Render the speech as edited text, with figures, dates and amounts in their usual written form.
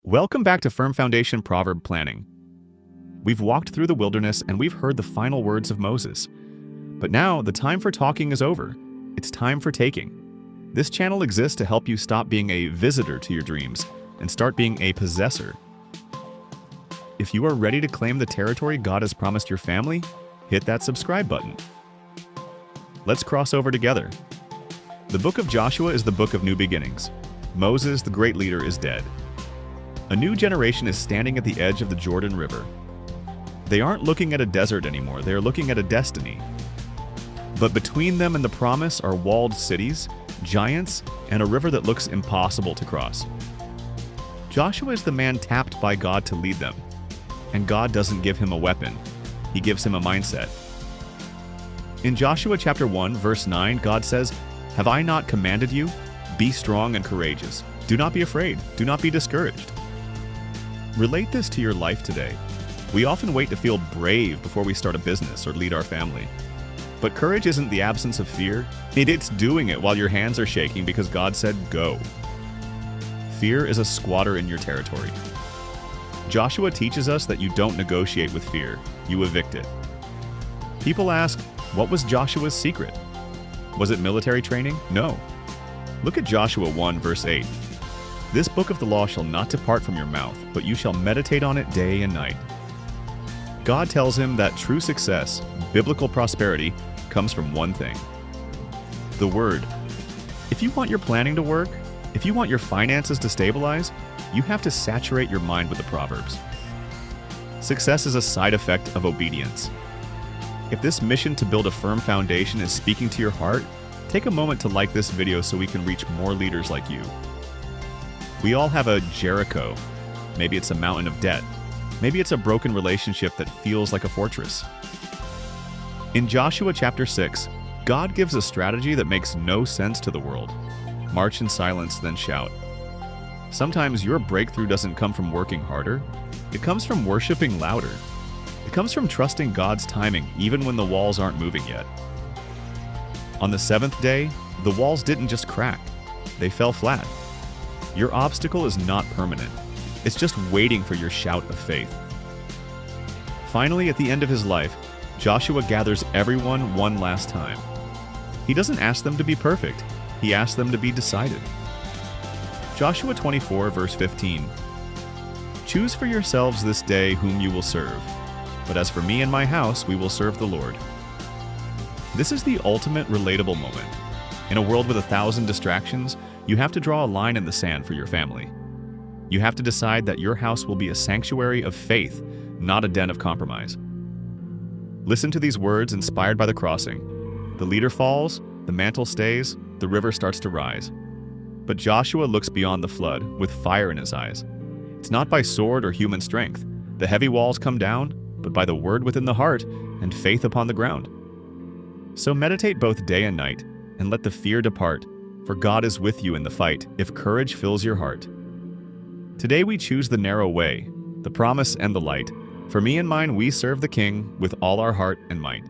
Welcome back to Firm Foundation Proverb Planning. We've walked through the wilderness and we've heard the final words of Moses. But now the time for talking is over. It's time for taking. This channel exists to help you stop being a visitor to your dreams and start being a possessor. If you are ready to claim the territory God has promised your family, hit that subscribe button. Let's cross over together. The book of Joshua is the book of new beginnings. Moses, the great leader, is dead. A new generation is standing at the edge of the Jordan River. They aren't looking at a desert anymore, they are looking at a destiny. But between them and the promise are walled cities, giants, and a river that looks impossible to cross. Joshua is the man tapped by God to lead them. And God doesn't give him a weapon, He gives him a mindset. In Joshua chapter 1, verse 9, God says, "Have I not commanded you? Be strong and courageous. Do not be afraid. Do not be discouraged." Relate this to your life today. We often wait to feel brave before we start a business or lead our family. But courage isn't the absence of fear. It's doing it while your hands are shaking because God said go. Fear is a squatter in your territory. Joshua teaches us that you don't negotiate with fear, you evict it. People ask, what was Joshua's secret? Was it military training? No. Look at Joshua 1, verse 8. "This book of the law shall not depart from your mouth, but you shall meditate on it day and night." God tells him that true success, biblical prosperity, comes from one thing: the Word. If you want your planning to work, if you want your finances to stabilize, you have to saturate your mind with the Proverbs. Success is a side effect of obedience. If this mission to build a firm foundation is speaking to your heart, take a moment to like this video so we can reach more leaders like you. We all have a Jericho. Maybe it's a mountain of debt. Maybe it's a broken relationship that feels like a fortress. In Joshua chapter 6, God gives a strategy that makes no sense to the world. March in silence, then shout. Sometimes your breakthrough doesn't come from working harder. It comes from worshiping louder. It comes from trusting God's timing even when the walls aren't moving yet. On the seventh day, the walls didn't just crack. They fell flat. Your obstacle is not permanent. It's just waiting for your shout of faith. Finally, at the end of his life, Joshua gathers everyone one last time. He doesn't ask them to be perfect. He asks them to be decided. Joshua 24, verse 15. "Choose for yourselves this day whom you will serve. But as for me and my house, we will serve the Lord." This is the ultimate relatable moment. In a world with 1,000 distractions, you have to draw a line in the sand for your family. You have to decide that your house will be a sanctuary of faith, not a den of compromise. Listen to these words inspired by the crossing. The leader falls, the mantle stays, the river starts to rise. But Joshua looks beyond the flood with fire in his eyes. It's not by sword or human strength. The heavy walls come down, but by the word within the heart and faith upon the ground. So meditate both day and night, and let the fear depart, for God is with you in the fight if courage fills your heart. Today we choose the narrow way, the promise and the light. For me and mine, we serve the King with all our heart and might.